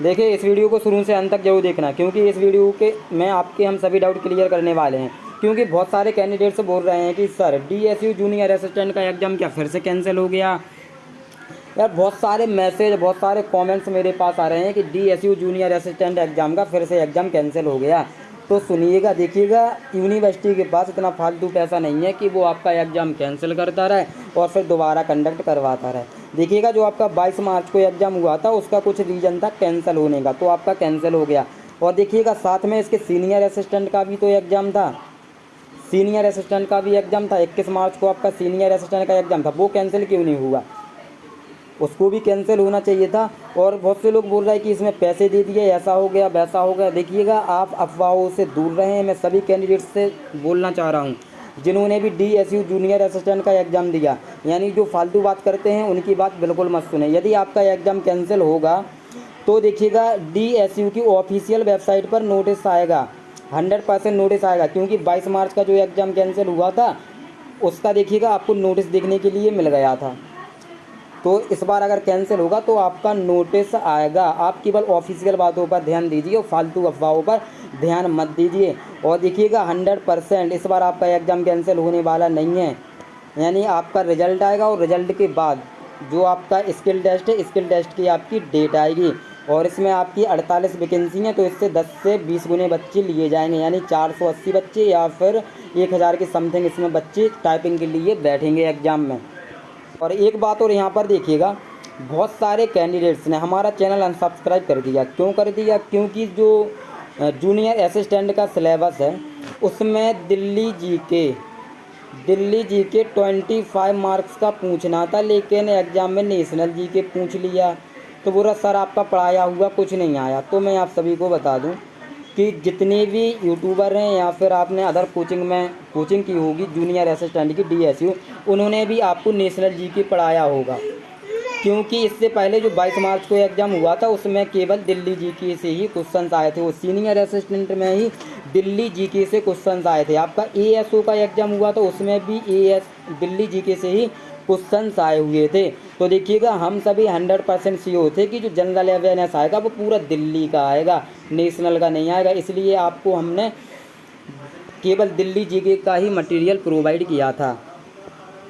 देखिए इस वीडियो को शुरू से अंत तक जरूर देखना, क्योंकि इस वीडियो के में आपके हम सभी डाउट क्लियर करने वाले हैं। क्योंकि बहुत सारे कैंडिडेट्स बोल रहे हैं कि सर DSU जूनियर असिस्टेंट का एग्ज़ाम क्या फिर से कैंसिल हो गया। यार बहुत सारे मैसेज, बहुत सारे कमेंट्स मेरे पास आ रहे हैं कि DSU जूनियर असिस्टेंट एग्ज़ाम का फिर से एग्ज़ाम कैंसिल हो गया। तो सुनिएगा, देखिएगा, यूनिवर्सिटी के पास इतना फालतू पैसा नहीं है कि वो आपका एग्ज़ाम कैंसिल करता रहे और फिर दोबारा कंडक्ट करवाता रहे। देखिएगा, जो आपका 22 मार्च को एग्ज़ाम हुआ था उसका कुछ रीज़न था कैंसिल होने का, तो आपका कैंसिल हो गया। और देखिएगा साथ में इसके सीनियर असिस्टेंट का भी तो एग्ज़ाम था, सीनियर असिस्टेंट का भी एग्ज़ाम था। 21 मार्च को आपका सीनियर असिस्टेंट का एग्ज़ाम था, वो कैंसिल क्यों नहीं हुआ? उसको भी कैंसिल होना चाहिए था। और बहुत से लोग बोल रहे हैं कि इसमें पैसे दे दिए, ऐसा हो गया वैसा हो गया। देखिएगा, आप अफवाहों से दूर रहें। मैं सभी कैंडिडेट्स से बोलना चाह रहा हूँ जिन्होंने भी DSU जूनियर असिस्टेंट का एग्ज़ाम दिया, यानी जो फालतू बात करते हैं उनकी बात बिल्कुल मत सुने। यदि आपका एग्ज़ाम कैंसिल होगा तो देखिएगा DSU की ऑफिशियल वेबसाइट पर नोटिस आएगा, 100% नोटिस आएगा। क्योंकि 22 मार्च का जो एग्ज़ाम कैंसिल हुआ था उसका देखिएगा आपको नोटिस देखने के लिए मिल गया था। तो इस बार अगर कैंसिल होगा तो आपका नोटिस आएगा। आप केवल ऑफिशियल बातों पर ध्यान दीजिए और फालतू अफवाहों पर ध्यान मत दीजिए। और देखिएगा 100% इस बार आपका एग्ज़ाम कैंसिल होने वाला नहीं है। यानी आपका रिजल्ट आएगा और रिजल्ट के बाद जो आपका स्किल टेस्ट है, स्किल टेस्ट की आपकी डेट आएगी। और इसमें आपकी 48 वैकेंसी हैं, तो इससे 10 से 20 गुने बच्चे लिए जाएंगे, यानी 480 बच्चे या फिर 1000 के समथिंग इसमें बच्चे टाइपिंग के लिए बैठेंगे एग्ज़ाम में। और एक बात और यहाँ पर देखिएगा, बहुत सारे कैंडिडेट्स ने हमारा चैनल अनसब्सक्राइब कर दिया। क्यों कर दिया? क्योंकि जो जूनियर असिस्टेंट का सिलेबस है उसमें दिल्ली जीके 25 मार्क्स का पूछना था, लेकिन एग्ज़ाम में नेशनल जीके पूछ लिया। तो बोला सर आपका पढ़ाया हुआ कुछ नहीं आया। तो मैं आप सभी को बता दूं कि जितने भी यूट्यूबर हैं या फिर आपने अदर कोचिंग की होगी जूनियर असिस्टेंट की DSU, उन्होंने भी आपको नेशनल जीके पढ़ाया होगा। क्योंकि इससे पहले जो 22 मार्च को एग्ज़ाम हुआ था उसमें केवल दिल्ली जीके से ही क्वेश्चंस आए थे। वो सीनियर असिस्टेंट में ही दिल्ली जीके से क्वेश्चंस आए थे। आपका ASO का एग्ज़ाम हुआ था उसमें भी दिल्ली जीके से ही क्वेश्चंस आए हुए थे। तो देखिएगा, हम सभी 100% श्योर थे कि जो जनरल अवेयरनेस आएगा वो पूरा दिल्ली का आएगा, नेशनल का नहीं आएगा। इसलिए आपको हमने केवल दिल्ली जीके का ही मटेरियल प्रोवाइड किया था।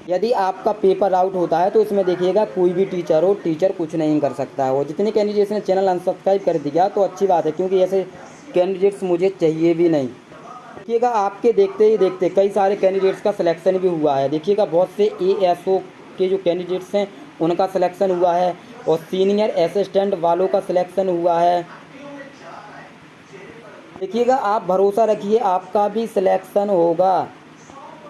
यदि आपका पेपर आउट होता है तो इसमें देखिएगा कोई भी टीचर हो, टीचर कुछ नहीं कर सकता है। और जितने कैंडिडेट्स ने चैनल अनसब्सक्राइब कर दिया तो अच्छी बात है, क्योंकि ऐसे कैंडिडेट्स मुझे चाहिए भी नहीं। देखिएगा, आपके देखते ही देखते कई सारे कैंडिडेट्स का सिलेक्शन भी हुआ है। देखिएगा, बहुत से ASO के जो कैंडिडेट्स हैं उनका सिलेक्शन हुआ है और सीनियर असिस्टेंट वालों का सिलेक्शन हुआ है। देखिएगा, आप भरोसा रखिए, आपका भी सिलेक्शन होगा।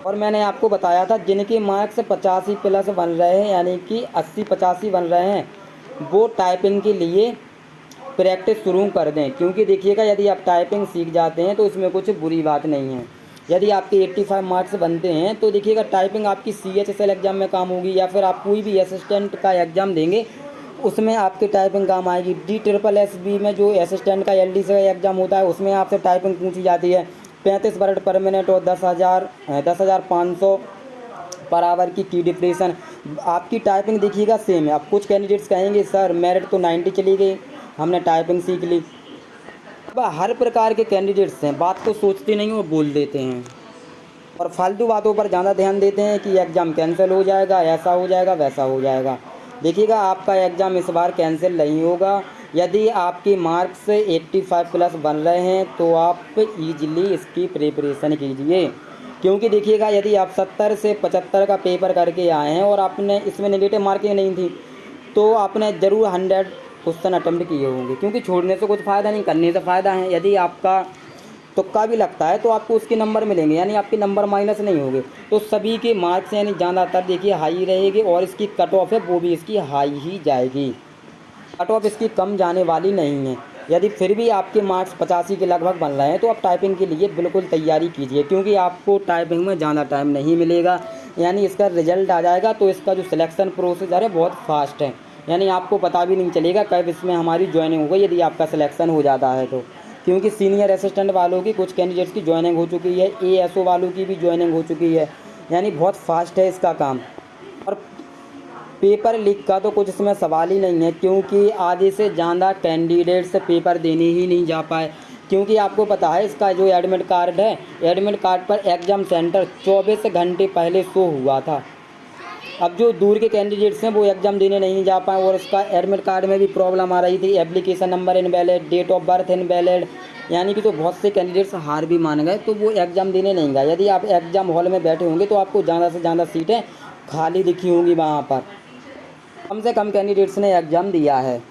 और मैंने आपको बताया था जिनके मार्क्स 85+ बन रहे हैं, यानी कि 80-85 बन रहे हैं, वो टाइपिंग के लिए प्रैक्टिस शुरू कर दें। क्योंकि देखिएगा, यदि आप टाइपिंग सीख जाते हैं तो इसमें कुछ बुरी बात नहीं है। यदि आपके 85 मार्क्स बनते हैं तो देखिएगा टाइपिंग आपकी CHSL एग्ज़ाम में काम होगी, या फिर आप कोई भी असिस्टेंट का एग्ज़ाम देंगे उसमें आपकी टाइपिंग काम आएगी। DSSB में जो असिस्टेंट का LDC का एग्ज़ाम होता है उसमें आपसे टाइपिंग पूछी जाती है, 35 वर्ड पर मिनट और 10,500 पर आवर की डिप्रेशन। आपकी टाइपिंग देखिएगा सेम है। अब कुछ कैंडिडेट्स कहेंगे सर मेरिट तो 90 चली गई, हमने टाइपिंग सीख ली। अब हर प्रकार के कैंडिडेट्स हैं, बात को सोचते नहीं वो बोल देते हैं और फालतू बातों पर ज़्यादा ध्यान देते हैं कि एग्ज़ाम कैंसिल हो जाएगा, ऐसा हो जाएगा, वैसा हो जाएगा। देखिएगा, आपका एग्ज़ाम इस बार कैंसिल नहीं होगा। यदि आपके मार्क्स 85+ बन रहे हैं तो आप ईजिली इसकी प्रिपरेशन कीजिए। क्योंकि देखिएगा, यदि आप 70 से 75 का पेपर करके आए हैं और आपने इसमें नेगेटिव मार्किंग नहीं थी तो आपने ज़रूर 100 क्वेश्चन अटेम्प्ट किए होंगे। क्योंकि छोड़ने से कुछ फ़ायदा नहीं, करने से फ़ायदा है। यदि आपका तुक्का भी लगता है तो आपको उसके नंबर मिलेंगे, यानी आपके नंबर माइनस नहीं होंगे। तो सभी के मार्क्स यानी ज़्यादातर देखिए हाई रहेगी और इसकी कट ऑफ है वो भी इसकी हाई ही जाएगी। कट ऑफ इसकी कम जाने वाली नहीं है। यदि फिर भी आपके मार्क्स 85 के लगभग बन रहे हैं तो आप टाइपिंग के लिए बिल्कुल तैयारी कीजिए, क्योंकि आपको टाइपिंग में ज़्यादा टाइम नहीं मिलेगा। यानी इसका रिजल्ट आ जाएगा तो इसका जो सिलेक्शन प्रोसीजर है बहुत फास्ट है, यानी आपको पता भी नहीं चलेगा कब इसमें हमारी ज्वाइनिंग होगी यदि आपका सिलेक्शन हो जाता है तो। क्योंकि सीनियर असिस्टेंट वालों की कुछ कैंडिडेट्स की ज्वाइनिंग हो चुकी है, ASO वालों की भी ज्वाइनिंग हो चुकी है, यानी बहुत फास्ट है इसका काम। और पेपर लीक का तो कुछ इसमें सवाल ही नहीं है, क्योंकि आधे से ज़्यादा कैंडिडेट्स पेपर देने ही नहीं जा पाए। क्योंकि आपको पता है इसका जो एडमिट कार्ड है, एडमिट कार्ड पर एग्ज़ाम सेंटर 24 घंटे पहले शो हुआ था। अब जो दूर के कैंडिडेट्स हैं वो एग्ज़ाम देने नहीं जा पाए, और उसका एडमिट कार्ड में भी प्रॉब्लम आ रही थी, application number invalid, date of birth invalid, यानी कि तो बहुत से कैंडिडेट्स हार भी मान गए, तो वो एग्ज़ाम देने नहीं गए। यदि आप एग्ज़ाम हॉल में बैठे होंगे तो आपको ज़्यादा से ज़्यादा सीटें खाली दिखी होंगी वहाँ पर, कम से कम कैंडिडेट्स ने एग्ज़ाम दिया है।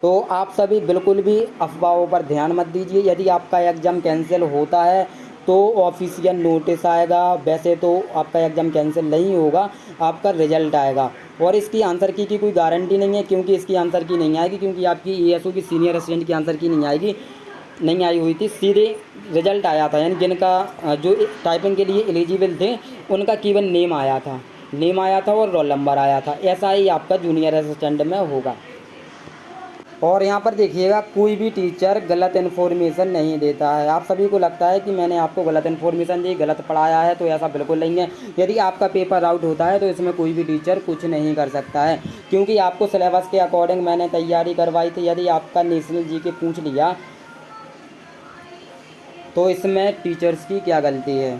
तो आप सभी बिल्कुल भी अफवाहों पर ध्यान मत दीजिए। यदि आपका एग्ज़ाम कैंसिल होता है तो ऑफिशियल नोटिस आएगा, वैसे तो आपका एग्ज़ाम कैंसिल नहीं होगा, आपका रिजल्ट आएगा। और इसकी आंसर की कोई गारंटी नहीं है, क्योंकि इसकी आंसर की नहीं आएगी, क्योंकि आपकी ईएसओ की सीनियर असिस्टेंट की आंसर की नहीं आई हुई थी, सीधे रिजल्ट आया था। यानी जिनका जो टाइपिंग के लिए एलिजिबल थे उनका केवल नेम आया था और रोल नंबर आया था। ऐसा ही आपका जूनियर असिस्टेंट में होगा। और यहाँ पर देखिएगा, कोई भी टीचर गलत इन्फॉर्मेशन नहीं देता है। आप सभी को लगता है कि मैंने आपको गलत इन्फॉर्मेशन दी, गलत पढ़ाया है, तो ऐसा बिल्कुल नहीं है। यदि आपका पेपर आउट होता है तो इसमें कोई भी टीचर कुछ नहीं कर सकता है, क्योंकि आपको सिलेबस के अकॉर्डिंग मैंने तैयारी करवाई थी। यदि आपका नेशनल जीके पूछ लिया तो इसमें टीचर्स की क्या गलती है।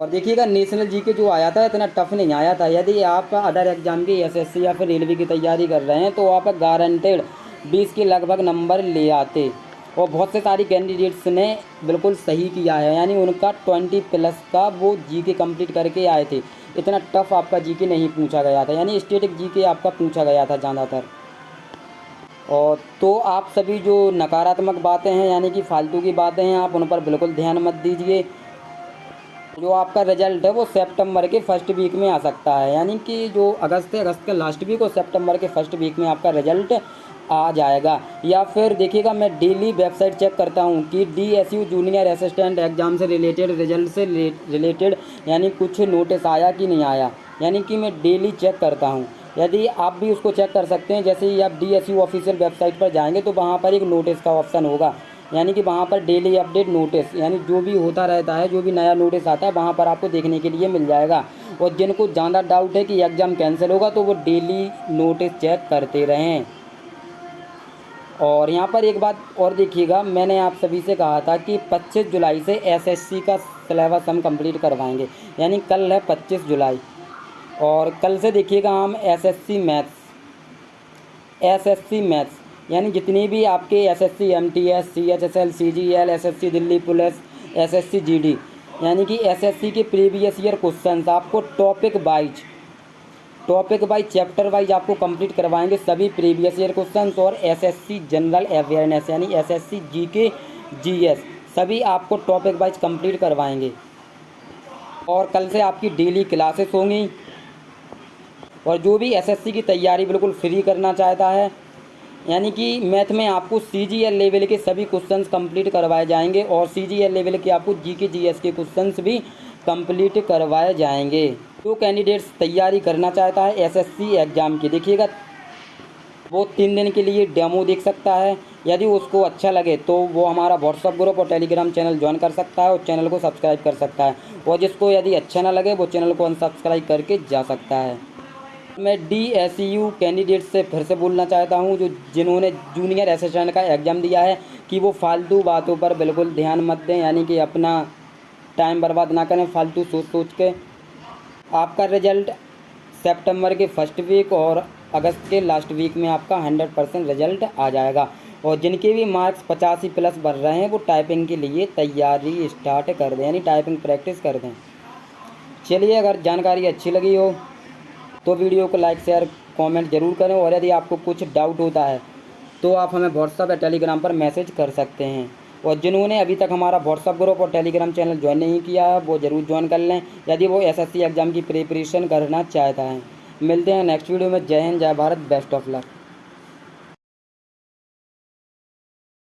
और देखिएगा, नेशनल जीके जो आया था इतना टफ नहीं आया था। यदि आप अदर एग्जाम की एसएससी या फिर रेलवे की तैयारी कर रहे हैं तो आप गारंटेड 20 के लगभग नंबर ले आते। और बहुत से सारी कैंडिडेट्स ने बिल्कुल सही किया है, यानी उनका 20+ का वो जीके कंप्लीट करके आए थे। इतना टफ आपका जीके नहीं पूछा गया था, यानी स्टैटिक जीके आपका पूछा गया था ज़्यादातर। और तो आप सभी जो नकारात्मक बातें हैं, यानी कि फालतू की बातें हैं, आप उन पर बिल्कुल ध्यान मत दीजिए। जो आपका रिजल्ट है वो सितंबर के फर्स्ट वीक में आ सकता है, यानी कि जो अगस्त का लास्ट वीक और सितंबर के फर्स्ट वीक में आपका रिजल्ट आ जाएगा। या फिर देखिएगा, मैं डेली वेबसाइट चेक करता हूँ कि DSU जूनियर असिस्टेंट एग्ज़ाम से रिलेटेड, रिजल्ट से रिलेटेड यानी कुछ नोटिस आया कि नहीं आया, यानी कि मैं डेली चेक करता हूँ। यदि आप भी उसको चेक कर सकते हैं, जैसे ही आप DSU ऑफिशियल वेबसाइट पर जाएंगे तो वहाँ पर एक नोटिस का ऑप्शन होगा, यानी कि वहाँ पर डेली अपडेट नोटिस, यानी जो भी होता रहता है, जो भी नया नोटिस आता है वहाँ पर आपको देखने के लिए मिल जाएगा। और जिनको ज़्यादा डाउट है कि एग्ज़ाम कैंसिल होगा तो वो डेली नोटिस चेक करते रहें। और यहाँ पर एक बात और देखिएगा, मैंने आप सभी से कहा था कि 25 जुलाई से SSC का सिलेबस हम कंप्लीट करवाएंगे, यानी कल है 25 जुलाई। और कल से देखिएगा हम SSC मैथ्स यानी जितनी भी आपके SSC MTS CHSL CGL SSC Delhi police SSC GD, यानी कि SSC के प्रीवियस ईयर क्वेश्चंस आपको टॉपिक वाइज चैप्टर वाइज आपको कंप्लीट करवाएंगे सभी प्रीवियस ईयर क्वेश्चंस। और SSC जनरल अवेयरनेस यानी SSC GK GS सभी आपको टॉपिक वाइज कंप्लीट करवाएंगे। और कल से आपकी डेली क्लासेस होंगी। और जो भी SSC की तैयारी बिल्कुल फ्री करना चाहता है, यानी कि मैथ में आपको CGL लेवल के सभी क्वेश्चंस कंप्लीट करवाए जाएंगे, और CGL लेवल के आपको GK GS के क्वेश्चंस भी कंप्लीट करवाए जाएंगे। जो कैंडिडेट्स तैयारी करना चाहता है SSC एग्ज़ाम की, देखिएगा वो 3 दिन के लिए डेमो देख सकता है। यदि उसको अच्छा लगे तो वो हमारा व्हाट्सअप ग्रुप और टेलीग्राम चैनल ज्वाइन कर सकता है और चैनल को सब्सक्राइब कर सकता है। और जिसको यदि अच्छा ना लगे वो चैनल को अनसब्सक्राइब करके जा सकता है। मैं DSU कैंडिडेट से फिर से बोलना चाहता हूं, जिन्होंने जूनियर असिस्टेंट का एग्ज़ाम दिया है, कि वो फालतू बातों पर बिल्कुल ध्यान मत दें, यानी कि अपना टाइम बर्बाद ना करें फालतू सोच के। आपका रिजल्ट सितंबर के फर्स्ट वीक और अगस्त के लास्ट वीक में आपका 100% रिजल्ट आ जाएगा। और जिनके भी मार्क्स 85+ बढ़ रहे हैं वो टाइपिंग के लिए तैयारी स्टार्ट कर दें, यानी टाइपिंग प्रैक्टिस कर दें। चलिए, अगर जानकारी अच्छी लगी हो तो वीडियो को लाइक शेयर कमेंट ज़रूर करें। और यदि आपको कुछ डाउट होता है तो आप हमें व्हाट्सअप या टेलीग्राम पर मैसेज कर सकते हैं। और जिन्होंने अभी तक हमारा व्हाट्सअप ग्रुप और टेलीग्राम चैनल ज्वाइन नहीं किया है वो ज़रूर ज्वाइन कर लें, यदि वो SSC एग्ज़ाम की प्रिपरेशन करना चाहता है। मिलते हैं नेक्स्ट वीडियो में। जय हिंद, जय भारत, बेस्ट ऑफ लक।